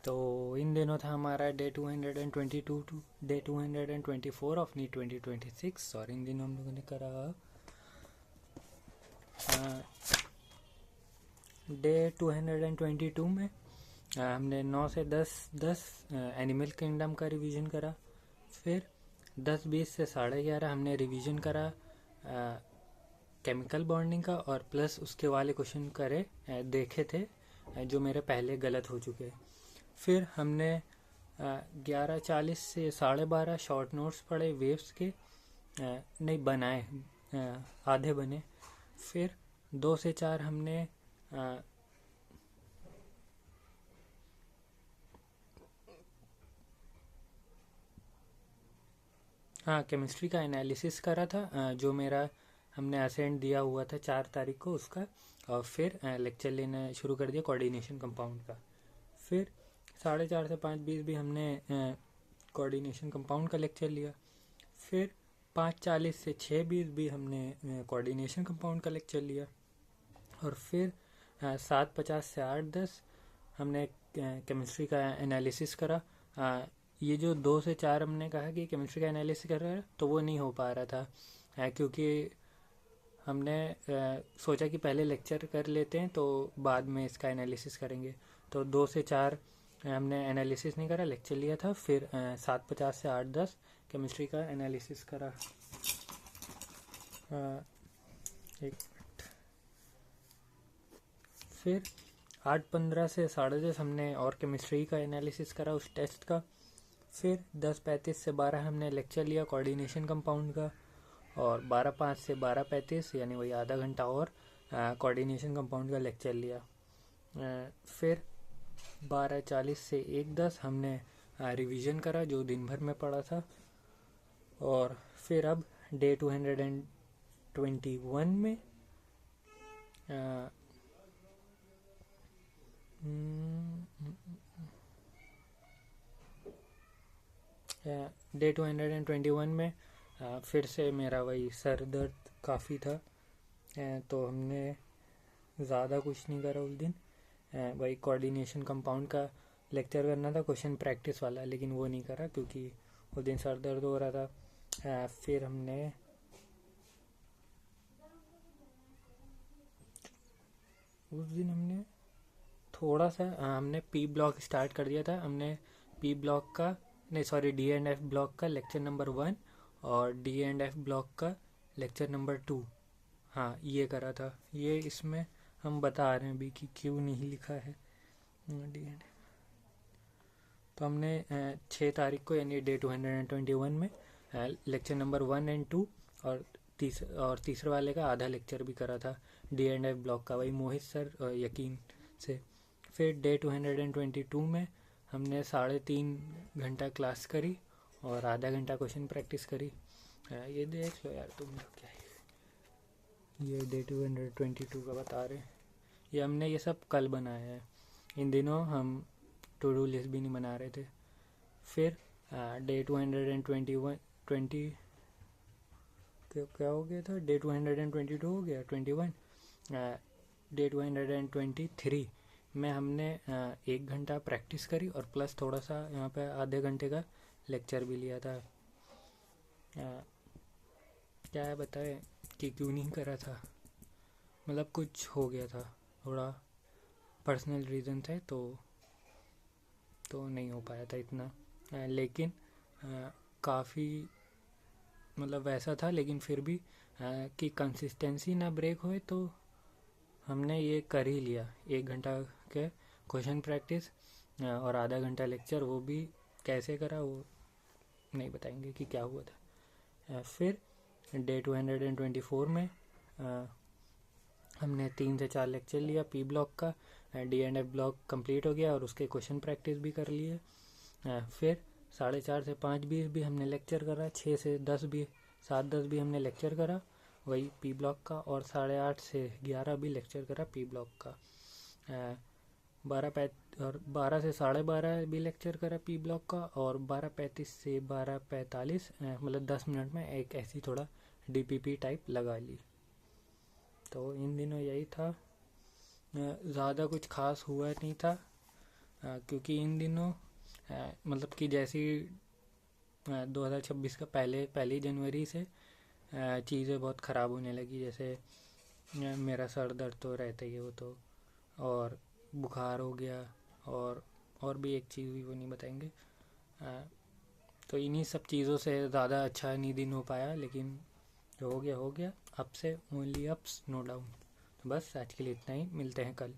तो इन दिनों था हमारा day 222 to 224 of NEET 2026। और इन दिनों हम लोगों ने करा डे 222 में हमने 9 से 10 एनिमल किंगडम का रिवीजन करा। फिर 10-20 से 11:30 हमने रिवीजन करा केमिकल बॉन्डिंग का, और प्लस उसके वाले क्वेश्चन करे देखे थे जो मेरे पहले गलत हो चुके। फिर हमने 11:40 से 12:30 शॉर्ट नोट्स पढ़े वेव्स के, नहीं बनाए, आधे बने। फिर 2 से 4 हमने केमिस्ट्री का एनालिसिस करा था, जो मेरा हमने असेंट दिया हुआ था 4 तारीख को उसका। और फिर लेक्चर लेना शुरू कर दिया कोऑर्डिनेशन कंपाउंड का। फिर 4:30 से 5:20 भी हमने कोऑर्डिनेशन कंपाउंड का लेक्चर लिया। फिर 5:40 से 6:20 भी हमने कोऑर्डिनेशन कंपाउंड का लेक्चर लिया। और फिर 7:50 से 8:10 हमने केमिस्ट्री का एनालिसिस करा। ये जो 2 से 4 हमने कहा कि केमिस्ट्री का एनालिसिस कर रहा है, तो वो नहीं हो पा रहा था क्योंकि हमने सोचा कि पहले लेक्चर कर लेते हैं तो बाद में इसका एनालिसिस करेंगे। तो 2 से 4 हमने एनालिसिस नहीं करा, लेक्चर लिया था। फिर 7:50 से 8:10 केमिस्ट्री का एनालिसिस करा। एक फिर 8:15 से 10:30 हमने और केमिस्ट्री का एनालिसिस करा उस टेस्ट का। फिर 10:35 से 12 हमने लेक्चर लिया कोऑर्डिनेशन कंपाउंड का। और 12:05 से 12:35 यानी वही आधा घंटा और कोऑर्डिनेशन कंपाउंड का लेक्चर लिया। फिर 12:40 से 1:10 हमने रिवीजन करा जो दिन भर में पढ़ा था। और फिर अब डे 221 में डे 221 में फिर से मेरा वही सर दर्द काफ़ी था, तो हमने ज़्यादा कुछ नहीं करा उस दिन। वही कोऑर्डिनेशन कंपाउंड का लेक्चर करना था, क्वेश्चन प्रैक्टिस वाला, लेकिन वो नहीं करा क्योंकि उस दिन सर दर्द हो रहा था। फिर हमने उस दिन हमने थोड़ा सा हमने पी ब्लॉक स्टार्ट कर दिया था। हमने पी ब्लॉक का नहीं sorry D and F block का लेक्चर नंबर 1 और डी एंड एफ ब्लॉक का लेक्चर नंबर 2, ये करा था। ये इसमें हम बता रहे हैं अभी कि क्यों नहीं लिखा है डी एंड। तो हमने 6 तारीख को यानी डे 221 में लेक्चर नंबर 1 एंड 2 और तीसरे वाले का आधा लेक्चर भी करा था डी एंड एफ ब्लॉक का, वही मोहित सर यकीन से। फिर डे 222 में हमने 3.5 घंटा क्लास करी और आधा घंटा क्वेश्चन प्रैक्टिस करी। ये देख लो यार तुम लोग, क्या है ये डे 222 का बता रहे। ये हमने ये सब कल बनाया है, इन दिनों हम टू डू लिस्ट भी नहीं बना रहे थे। फिर डे 221 क्या हो गया था, डे 222 हो गया 21। डे 223 में हमने 1 घंटा प्रैक्टिस करी और प्लस थोड़ा सा यहाँ पे आधे घंटे का लेक्चर भी लिया था। क्या है बताए कि क्यों नहीं करा था, मतलब कुछ हो गया था, थोड़ा पर्सनल रीज़न थे तो नहीं हो पाया था इतना। लेकिन काफ़ी मतलब वैसा था, लेकिन फिर भी कि कंसिस्टेंसी ना ब्रेक होए तो हमने ये कर ही लिया। 1 घंटा के क्वेश्चन प्रैक्टिस और आधा घंटा लेक्चर, वो भी कैसे करा वो नहीं बताएंगे कि क्या हुआ था। फिर डे 224 में हमने 3 से 4 लेक्चर लिया पी ब्लॉक का, D and F block complete हो गया और उसके क्वेश्चन प्रैक्टिस भी कर लिए। फिर 4:30 से 5:20 भी हमने लेक्चर करा, 6 से 10 भी 7:10 भी हमने लेक्चर करा वही पी ब्लॉक का, और 8:30 से 11 भी लेक्चर करा पी ब्लॉक का। 12 से 12:30 भी लेक्चर करा पी ब्लॉक का, और 12:35 से 12:45 मतलब 10 मिनट में एक ऐसी थोड़ा डीपीपी टाइप लगा ली। तो इन दिनों यही था, ज़्यादा कुछ खास हुआ नहीं था। क्योंकि इन दिनों मतलब कि जैसी 2026 का पहली जनवरी से चीज़ें बहुत ख़राब होने लगी। जैसे मेरा सर दर्द तो रहता ही है वो तो, और बुखार हो गया, और भी एक चीज़ हुई वो नहीं बताएंगे। तो इन्हीं सब चीज़ों से ज़्यादा अच्छा नहीं दिन हो पाया, लेकिन जो हो गया हो गया। अप से ओनली अप्स, नो डाउन। तो बस आज के लिए इतना ही, मिलते हैं कल।